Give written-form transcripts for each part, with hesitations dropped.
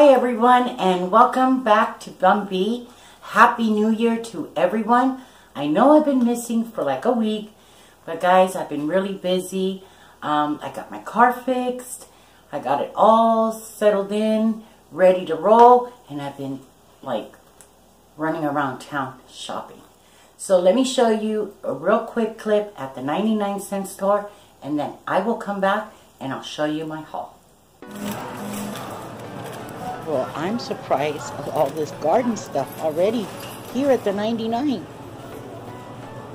everyone, and welcome back to Bumby. Happy New Year to everyone. I know I've been missing for like a week, but guys, I've been really busy. I got my car fixed. I got it all settled in, ready to roll, and I've been like running around town shopping. So let me show you a real quick clip at the 99-cent store, and then I will come back and I'll show you my haul. Well, I'm surprised of all this garden stuff already here at the 99.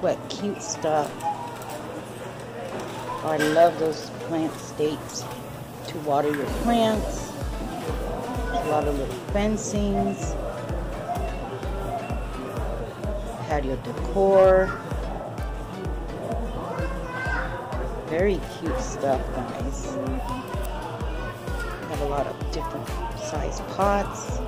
What cute stuff. Oh, I love those plant stakes to water your plants. A lot of little fencings. Patio decor. Very cute stuff, guys. Got a lot of different size pots.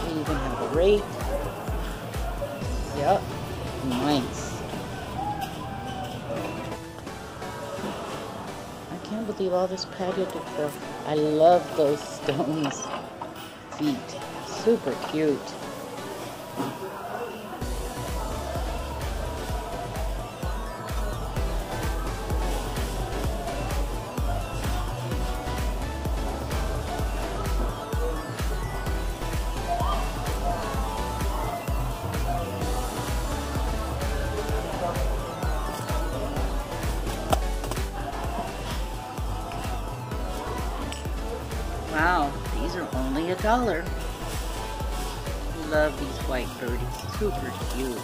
We even have a rake. Yep, nice. I can't believe all this patio decor. I love those stones feet. Super cute. Wow, these are only $1. Love these white birdies, super cute.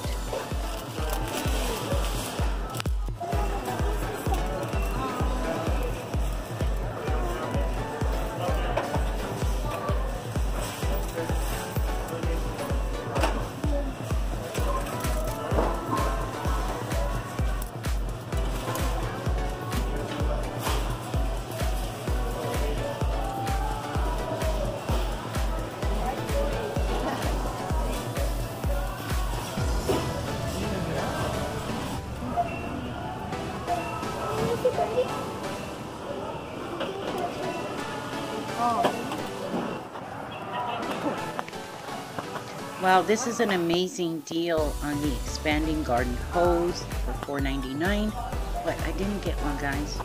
Wow, this is an amazing deal on the expanding garden hose for $4.99. But I didn't get one, guys.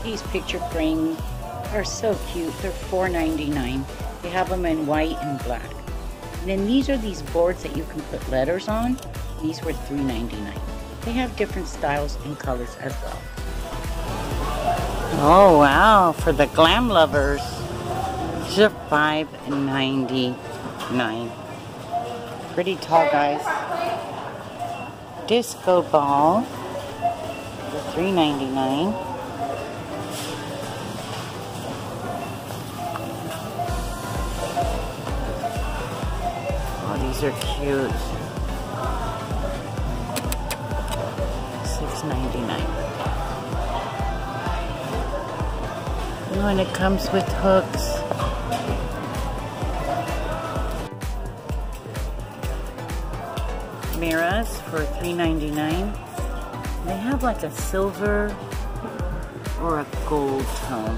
These picture frames are so cute. They're $4.99. They have them in white and black. And then these are these boards that you can put letters on. These were $3.99. They have different styles and colors as well. Oh wow, for the glam lovers. These are $5.99. Pretty tall, guys. Disco ball for $3.99. Oh, these are cute. $6.99. And it comes with hooks. Mirrors for $3.99. They have like a silver or a gold tone.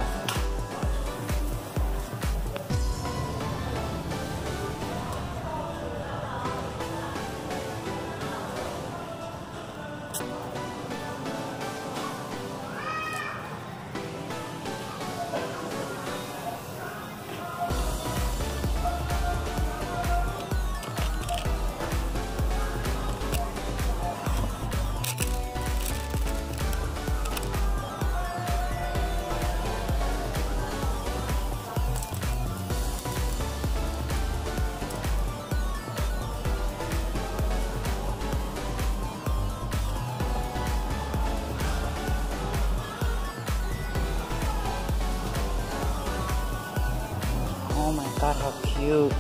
Oh my god, how cute.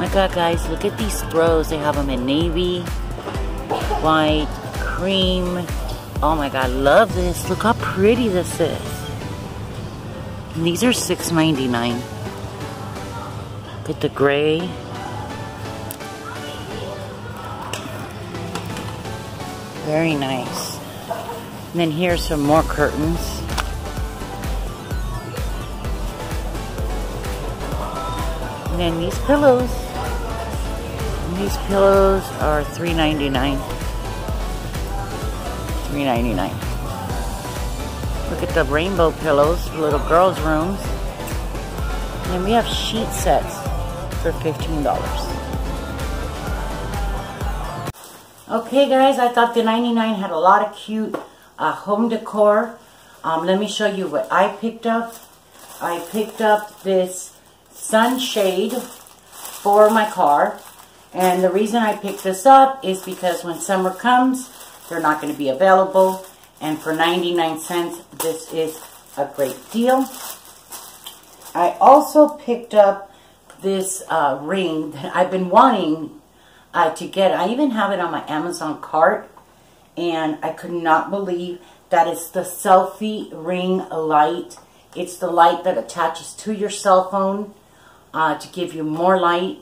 My God, guys, look at these throws. They have them in navy, white, cream. Oh my God, love this. Look how pretty this is. And these are $6.99. Look at the gray. Very nice. And then here's some more curtains. And then these pillows. And these pillows are $3.99. $3.99. Look at the rainbow pillows for little girls' rooms. And then we have sheet sets for $15. Okay guys, I thought the 99 had a lot of cute home decor. Let me show you what I picked up. I picked up this sunshade for my car. And the reason I picked this up is because when summer comes, they're not going to be available. And for 99 cents, this is a great deal. I also picked up this ring that I've been wanting to get. I even have it on my Amazon cart, and I could not believe that it's the selfie ring light. It's the light that attaches to your cell phone to give you more light.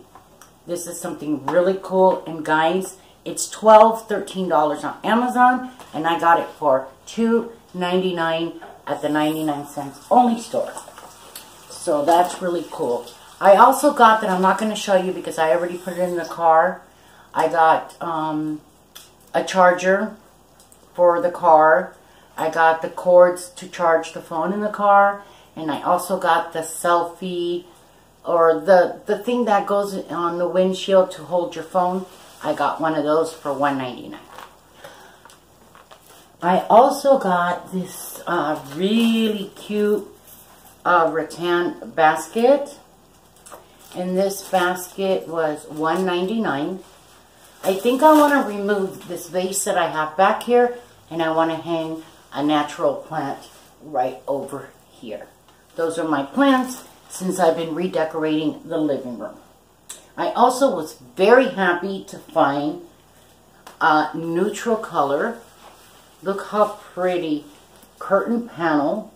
This is something really cool, and guys, it's $13 on Amazon, and I got it for $2.99 at the 99 cents only store. So that's really cool. I also got, that I'm not going to show you because I already put it in the car, I got a charger for the car. I got the cords to charge the phone in the car. And I also got the selfie, or the thing that goes on the windshield to hold your phone. I got one of those for $1.99. I also got this really cute rattan basket. And this basket was $1.99. I think I want to remove this vase that I have back here, and I want to hang a natural plant right over here. Those are my plants since I've been redecorating the living room. I also was very happy to find a neutral color. Look how pretty curtain panel.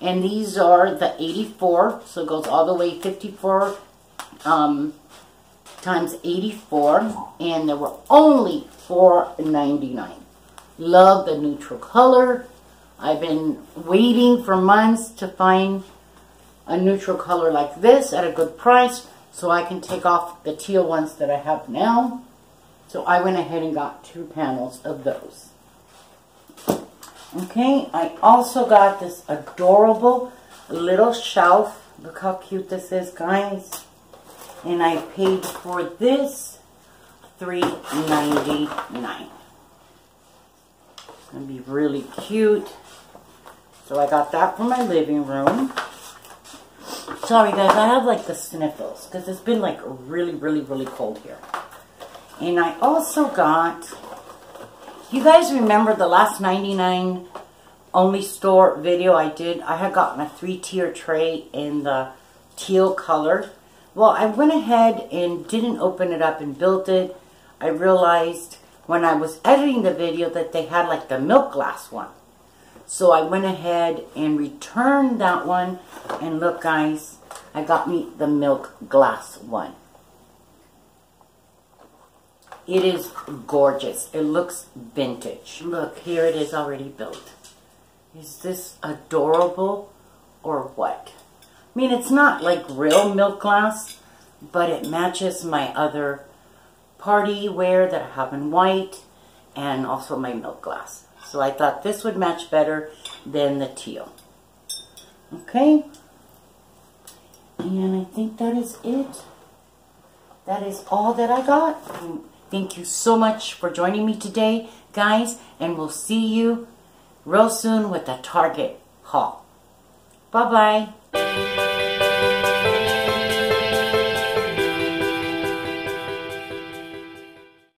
And these are the 84, so it goes all the way 54 times 84, and they were only $4.99. Love the neutral color. I've been waiting for months to find a neutral color like this at a good price, so I can take off the teal ones that I have now. So I went ahead and got 2 panels of those. Okay, I also got this adorable little shelf. Look how cute this is, guys. And I paid for this $3.99. It's going to be really cute. So I got that for my living room. Sorry guys, I have like the sniffles because it's been like really cold here. And I also got, you guys remember the last 99 only store video I did? I had gotten a 3-tier tray in the teal color. Well, I went ahead and didn't open it up and built it. I realized when I was editing the video that they had like the milk glass one. So I went ahead and returned that one. And look guys, I got me the milk glass one. It is gorgeous. It looks vintage. Look, here it is already built. Is this adorable or what? I mean, it's not like real milk glass, but it matches my other party wear that I have in white and also my milk glass. So I thought this would match better than the teal. Okay. And I think that is it. That is all that I got. Thank you so much for joining me today, guys. And we'll see you real soon with a Target haul. Bye-bye.